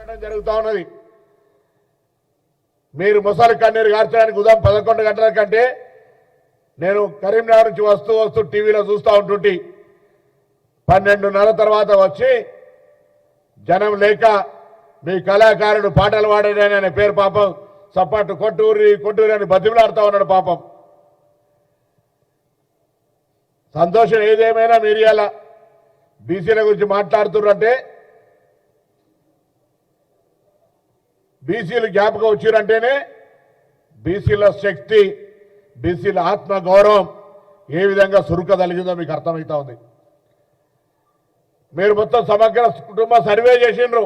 మాట్లాడడం జరుగుతూ ఉన్నది. మీరు ముసలి కన్నీరు కార్చడానికి ఉదయం 11 గంటల కంటే నేను కరీంనగర్ నుంచి వస్తూ టీవీలో చూస్తూ ఉంటుంటే 12:30 తర్వాత వచ్చి జనం లేక మీ కళాకారుడు పాటలు పాడాడని అనే పేరు పాపం సపాటు కొట్టూరి అని బతిమలాడుతూ ఉన్నాడు పాపం. సంతోషం ఏదేమైనా మీరు ఇలా బీసీల గురించి మాట్లాడుతున్నారంటే బీసీలు జ్ఞాపకం వచ్చారంటేనే బీసీల శక్తి బీసీల ఆత్మ గౌరవం ఏ విధంగా సురుకదలిగిందో మీకు అర్థమవుతా ఉంది. మీరు మొత్తం సమగ్ర కుటుంబ సర్వే చేసిండ్రు.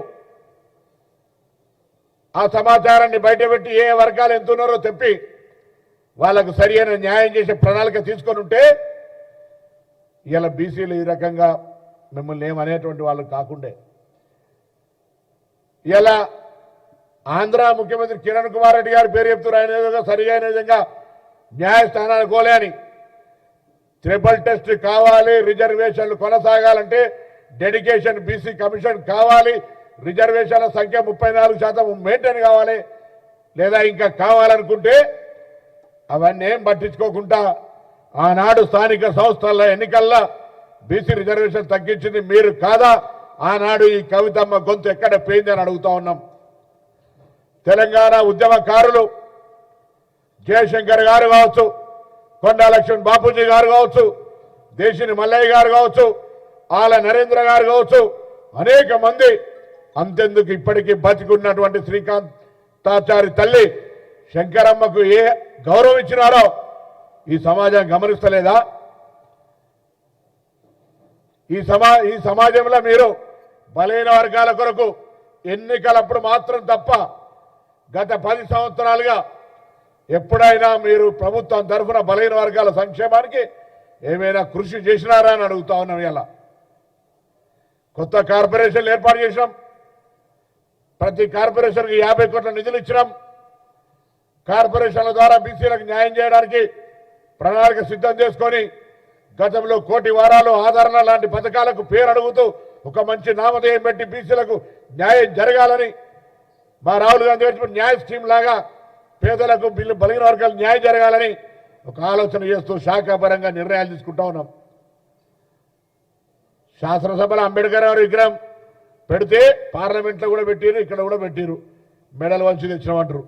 ఆ సమాచారాన్ని బయటపెట్టి ఏ వర్గాలు ఎంత ఉన్నారో తెప్పి వాళ్ళకు సరి అయిన న్యాయం చేసే ప్రణాళిక తీసుకొని ఉంటే ఇలా బీసీలు ఈ రకంగా మిమ్మల్ని ఏమనేటువంటి వాళ్ళు కాకుండే. ఇలా ఆంధ్ర ముఖ్యమంత్రి కిరణ్ కుమార్ రెడ్డి గారు పేరు చెప్తున్నారు. ఆయన విధంగా సరిగా విధంగా న్యాయస్థానాలు కోలేని ట్రిపుల్ టెస్ట్ కావాలి, రిజర్వేషన్లు కొనసాగాలంటే డెడికేషన్ బీసీ కమిషన్ కావాలి, రిజర్వేషన్ల సంఖ్య 34% మెయింటైన్ కావాలి, లేదా ఇంకా కావాలనుకుంటే అవన్నీ ఏం పట్టించుకోకుండా ఆనాడు స్థానిక సంస్థల ఎన్నికల్లో బీసీ రిజర్వేషన్ తగ్గించింది మీరు కాదా? ఆనాడు ఈ కవితమ్మ గొంతు ఎక్కడ పోయిందని అడుగుతా ఉన్నాం. తెలంగాణ ఉద్యమకారులు జయశంకర్ గారు కావచ్చు, కొండా లక్ష్మణ్ బాపూజీ గారు కావచ్చు, దేశిని మల్లయ్య గారు కావచ్చు, ఆల నరేంద్ర గారు కావచ్చు, అనేక మంది అంతెందుకు ఇప్పటికీ బతికున్నటువంటి శ్రీకాంతాచారి తల్లి శంకరమ్మకు ఏ గౌరవం ఇచ్చినారో ఈ సమాజం గమనిస్తలేదా? ఈ సమాజంలో మీరు బలహీన వర్గాల కొరకు ఎన్నికలప్పుడు మాత్రం తప్ప గత 10 సంవత్సరాలుగా ఎప్పుడైనా మీరు ప్రభుత్వం తరఫున బలహీన వర్గాల సంక్షేమానికి ఏమైనా కృషి చేసినారా అని అడుగుతా ఉన్నాం. ఇలా కొత్త కార్పొరేషన్లు ఏర్పాటు చేసినాం. ప్రతి కార్పొరేషన్కి 50 కోట్ల నిధులు ఇచ్చినాం. కార్పొరేషన్ల ద్వారా బీసీలకు న్యాయం చేయడానికి ప్రణాళిక సిద్ధం చేసుకొని గతంలో 1 కోటి వారాలు ఆదరణ లాంటి పథకాలకు పేరు అడుగుతూ ఒక మంచి నామధేయం పెట్టి బీసీలకు న్యాయం జరగాలని మా రాహుల్ గాంధీ గారి న్యాయ స్కీమ్ లాగా పేదలకు బలహీన వర్గాలు న్యాయం జరగాలని ఒక ఆలోచన చేస్తూ శాఖాపరంగా నిర్ణయాలు తీసుకుంటా ఉన్నాం. శాసనసభలో అంబేద్కర్ గారి విగ్రహం పెడితే పార్లమెంట్లో కూడా పెట్టారు, ఇక్కడ కూడా పెట్టారు, మెడల్ వంచి తెచ్చినామంటారు.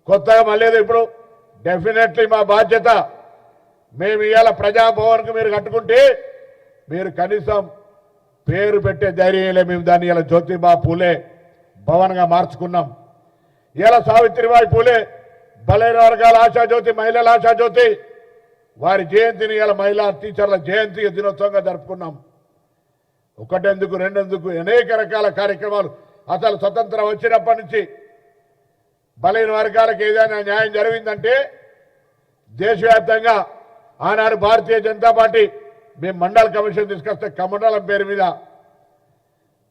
కొత్తగా మళ్ళీ ఇప్పుడు డెఫినెట్లీ మా బాధ్యత. మేము ఇవాళ ప్రజాభవన్కు మీరు కట్టుకుంటే మీరు కనీసం పేరు పెట్టే ధైర్యంలే మేము దాన్ని ఇలా జ్యోతిబా పూలే భవన్గా మార్చుకున్నాం. ఇలా సావిత్రిబాయి పూలే బలైన వర్గాల ఆశాజ్యోతి, మహిళల ఆశాజ్యోతి వారి జయంతిని ఇలా మహిళా టీచర్ల జయంతి దినోత్సవంగా జరుపుకున్నాం. ఒకటెందుకు రెండెందుకు అనేక రకాల కార్యక్రమాలు. అసలు స్వతంత్రం వచ్చినప్పటి నుంచి బలైన వర్గాలకు ఏదైనా న్యాయం జరిగిందంటే దేశవ్యాప్తంగా ఆనాడు భారతీయ జనతా పార్టీ మేము మండల కమిషన్ తీసుకొస్తే కమండలం పేరు మీద,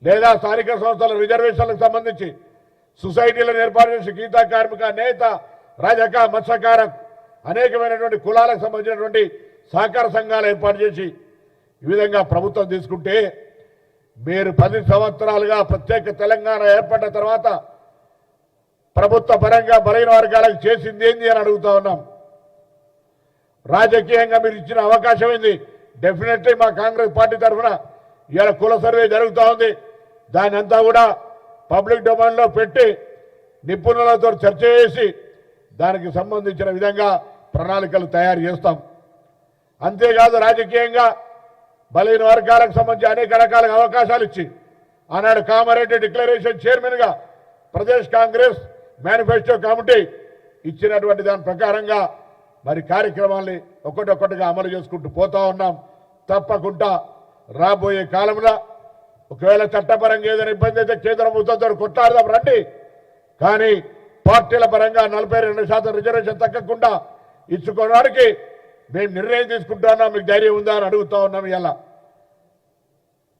లేదా స్థానిక సంస్థల రిజర్వేషన్లకు సంబంధించి సొసైటీలను ఏర్పాటు చేసి గీతా కార్మిక, నేత, రజక, మత్స్యకార అనేకమైనటువంటి కులాలకు సంబంధించినటువంటి సహకార సంఘాలు ఏర్పాటు చేసి ఈ విధంగా ప్రభుత్వం తీసుకుంటే మీరు 10 సంవత్సరాలుగా ప్రత్యేక తెలంగాణ ఏర్పడిన తర్వాత ప్రభుత్వ పరంగా బలహీన వర్గాలకు చేసింది ఏంది అని అడుగుతా ఉన్నాం. రాజకీయంగా మీరు ఇచ్చిన అవకాశం ఏంది? డెఫినెట్లీ మా కాంగ్రెస్ పార్టీ తరఫున ఇవాళ కుల సర్వే జరుగుతూ ఉంది. దాని అంతా కూడా పబ్లిక్ డొమైన్లో పెట్టి నిపుణులతో చర్చ చేసి దానికి సంబంధించిన విధంగా ప్రణాళికలు తయారు చేస్తాం. అంతేకాదు రాజకీయంగా బలహీన వర్గాలకు సంబంధించి అనేక రకాల అవకాశాలు ఇచ్చి ఆనాడు కామారెడ్డి డిక్లరేషన్ చైర్మన్గా ప్రదేశ్ కాంగ్రెస్ మేనిఫెస్టో కమిటీ ఇచ్చినటువంటి దాని ప్రకారంగా మరి కార్యక్రమాల్ని ఒక్కొక్కటిగా అమలు చేసుకుంటూ పోతా ఉన్నాం. తప్పకుండా రాబోయే కాలంలో ఒకవేళ చట్టపరంగా ఏదైనా ఇబ్బంది అయితే కేంద్ర ప్రభుత్వంతో కొట్లాడదాం రండి. కానీ పార్టీల పరంగా 42% రిజర్వేషన్ తగ్గకుండా ఇచ్చుకోవడానికి మేము నిర్ణయం తీసుకుంటున్నాం. మీకు ధైర్యం ఉందా అని అడుగుతా ఉన్నాం. ఇలా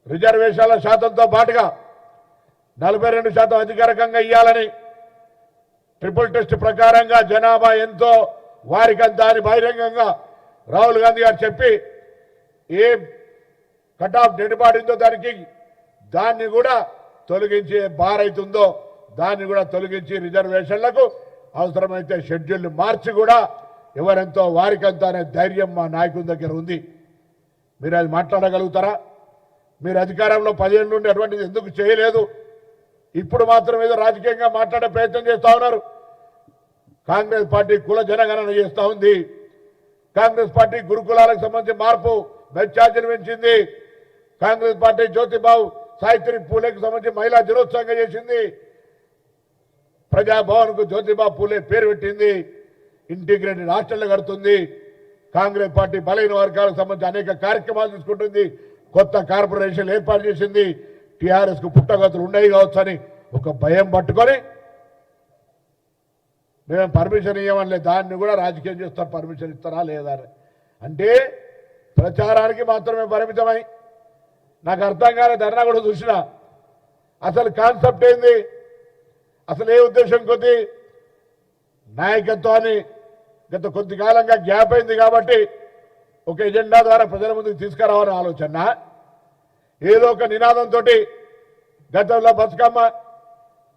రిజర్వేషన్ల శాతంతో పాటుగా 42% అధికారికంగా ఇవ్వాలని ట్రిపుల్ టెస్ట్ ప్రకారంగా జనాభా ఎంతో వారికంతా అని బహిరంగంగా రాహుల్ గాంధీ గారు చెప్పి ఏ కట్ ఆఫ్ డెడ్ పడిందో దాన్ని కూడా తొలగించే బారైతుందో దాన్ని కూడా తొలగించి రిజర్వేషన్లకు అవసరమైతే షెడ్యూల్ మార్చి కూడా ఎవరెంతో వారికంతా అనే ధైర్యం మా నాయకుడి దగ్గర ఉంది. మీరు అది మాట్లాడగలుగుతారా? మీరు అధికారంలో 10 ఏళ్ళ నుండి అటువంటిది ఎందుకు చేయలేదు? ఇప్పుడు మాత్రం ఏదో రాజకీయంగా మాట్లాడే ప్రయత్నం చేస్తూ ఉన్నారు. కాంగ్రెస్ పార్టీ కుల జనగణన చేస్తూ ఉంది. కాంగ్రెస్ పార్టీ గురుకులాలకు సంబంధించి మార్పు మెచ్చార్జీలు పెంచింది. కాంగ్రెస్ పార్టీ జ్యోతిబావు సావిత్రి పూలేకి సంబంధించి మహిళా దినోత్సవంగా చేసింది. ప్రజాభవన్కు జ్యోతిబావు పూలే పేరు పెట్టింది. ఇంటిగ్రేటెడ్ హాస్టళ్లు కడుతుంది. కాంగ్రెస్ పార్టీ బలైన వర్గాలకు సంబంధించి అనేక కార్యక్రమాలు తీసుకుంటుంది. కొత్త కార్పొరేషన్లు ఏర్పాటు చేసింది. టీఆర్ఎస్ కు పుట్టగతులు ఉన్నాయి కావచ్చు అని ఒక భయం పట్టుకొని మేము పర్మిషన్ ఇవ్వమని దాన్ని కూడా రాజకీయం చేస్తాం. పర్మిషన్ ఇస్తారా లేదా అంటే ప్రచారానికి మాత్రమే పరిమితమై నాకు అర్థం కాలే. ధర్నా కూడా చూసినా అసలు కాన్సెప్ట్ ఏంది, అసలు ఏ ఉద్దేశం కొద్ది నాయకత్వాన్ని గత కొద్ది కాలంగా గ్యాప్ అయింది కాబట్టి ఒక ఎజెండా ద్వారా ప్రజల ముందుకు తీసుకురావాలని ఆలోచన, ఏదో ఒక నినాదంతో గతంలో బతుకమ్మ,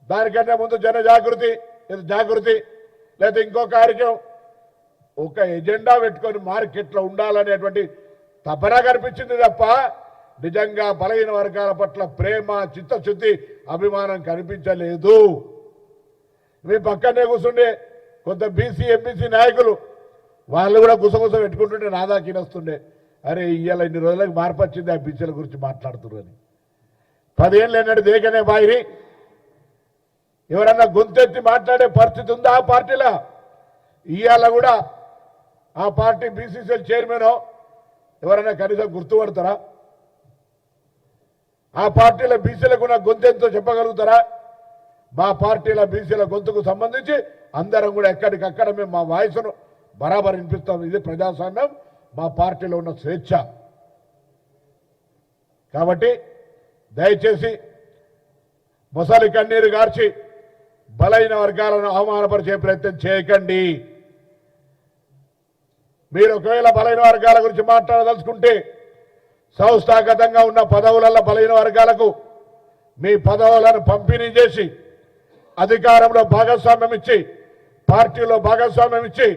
దానికంటే ముందు జన జాగృతి లేదా ఇంకో కార్యక్రమం, ఒక ఎజెండా పెట్టుకొని మార్కెట్లో ఉండాలనేటువంటి తపన కనిపించింది తప్ప నిజంగా బలహీన వర్గాల పట్ల ప్రేమ, చిత్తశుద్ధి, అభిమానం కనిపించలేదు. మీ పక్కనే కూర్చుండే కొంత బీసీ ఎంబీసీ నాయకులు వాళ్ళు కూడా గుసగుస పెట్టుకుంటుంటే నాదాకి వస్తుండే, అరే ఇవాళ ఇన్ని రోజులకు మార్పు వచ్చింది ఆ బీసీల గురించి మాట్లాడుతున్నారని. 10 ఏళ్ళు ఎన్నడు దేకనే బాయిని ఎవరన్నా గొంతెత్తి మాట్లాడే పరిస్థితి ఉందా ఆ పార్టీలో? ఇవాళ కూడా ఆ పార్టీ బీసీసీఎల్ చైర్మన్ ఎవరైనా కనీసం గుర్తుపడతారా? ఆ పార్టీల బీసీలకు ఉన్న గొంతెంతో చెప్పగలుగుతారా? మా పార్టీల బీసీల గొంతుకు సంబంధించి అందరం కూడా ఎక్కడికక్కడ మేము మా వాయిస్ను బరాబర్ వినిపిస్తాం. ఇది ప్రజాస్వామ్యం, మా పార్టీలో ఉన్న స్వేచ్ఛ. కాబట్టి దయచేసి మొసలి కన్నీరు గార్చి బలైన వర్గాలను అవమానపరిచే ప్రయత్నం చేయకండి. మీరు ఒకవేళ బలైన వర్గాల గురించి మాట్లాడదలుచుకుంటే సంస్థాగతంగా ఉన్న పదవులలో బలైన వర్గాలకు మీ పదవులను పంపిణీ చేసి అధికారంలో భాగస్వామ్యం ఇచ్చి పార్టీలో భాగస్వామ్యం ఇచ్చి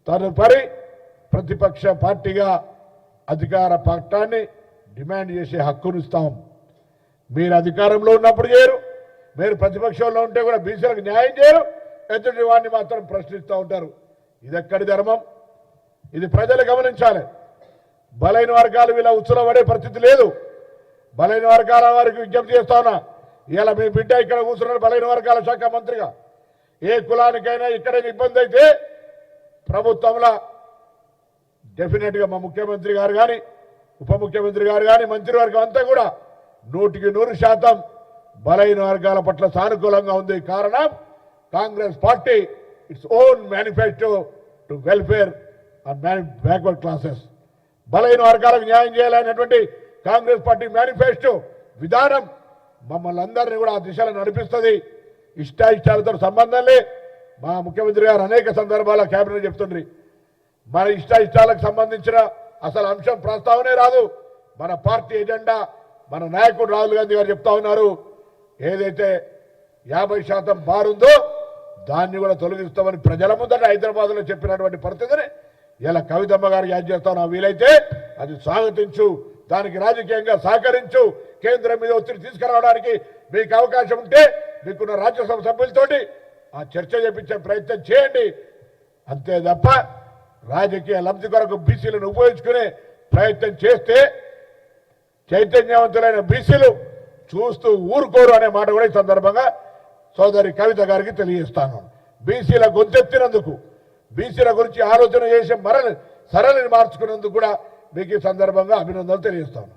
తదుపరి ప్రతిపక్ష పార్టీగా అధికార పక్షాన్ని డిమాండ్ చేసే హక్కును ఇస్తాం. మీరు అధికారంలో ఉన్నప్పుడు చేయరు, మీరు ప్రతిపక్షంలో ఉంటే కూడా బీసీలకు న్యాయం చేయరు, ఎదుటి వాడిని మాత్రం ప్రశ్నిస్తూ ఉంటారు. ఇది ఎక్కడి ధర్మం? ఇది ప్రజలు గమనించాలి. బలైన వర్గాలు వీళ్ళ ఉచ్చులో పడే పరిస్థితి లేదు. బలైన వర్గాల వారికి విజ్ఞప్తి చేస్తా ఉన్నా, ఇలా మీ బిడ్డ ఇక్కడ కూర్చున్నారు బలైన వర్గాల శాఖ మంత్రిగా. ఏ కులానికైనా ఇక్కడైనా ఇబ్బంది అయితే ప్రభుత్వంలో డెఫినెట్గా మా ముఖ్యమంత్రి గారు కానీ ఉప ముఖ్యమంత్రి గారు కానీ మంత్రివర్గం అంతా కూడా 100% బలైన వర్గాల పట్ల సానుకూలంగా ఉంది. కారణం Congress party its own manifesto to welfare and backward classes. బలైన వర్గాలకు న్యాయం చేయాలనేటువంటి కాంగ్రెస్ పార్టీ మేనిఫెస్టో విధానం మమ్మల్ని అందరినీ కూడా ఆ దిశలో నడిపిస్తుంది. ఇష్టాయిష్టాలతో సంబంధం లే. మా ముఖ్యమంత్రి గారు అనేక సందర్భాల్లో కేబినెట్ చెప్తుండ్రి, మన ఇష్టాయిష్టాలకు సంబంధించిన అసలు అంశం ప్రస్తావనే రాదు. మన పార్టీ ఎజెండా మన నాయకుడు రాహుల్ గాంధీ గారు చెప్తా ఉన్నారు, ఏదైతే 50% బార్ ఉందో దాన్ని కూడా తొలగిస్తామని ప్రజల ముందట హైదరాబాద్లో చెప్పినటువంటి పరిస్థితిని ఇలా కవితమ్మ గారికి యాడ్ చేస్తాను. వీలైతే అది స్వాగతించు, దానికి రాజకీయంగా సహకరించు. కేంద్రం మీద ఒత్తిడి తీసుకురావడానికి మీకు అవకాశం ఉంటే మీకున్న రాజ్యసభ సభ్యులతోటి ఆ చర్చ చేపించే ప్రయత్నం చేయండి. అంతే తప్ప రాజకీయ లబ్ధి కొరకు బీసీలను ఉపయోగించుకునే ప్రయత్నం చేస్తే చైతన్యవంతులైన బీసీలు చూస్తూ ఊరుకోరు అనే మాట కూడా ఈ సందర్భంగా సోదరి కవిత గారికి తెలియజేస్తాను. బీసీల గొంతెత్తినందుకు, బీసీల గురించి ఆలోచన చేసే సరళిని మార్చుకున్నందుకు కూడా మీకు ఈ సందర్భంగా అభినందనలు తెలియజేస్తాను.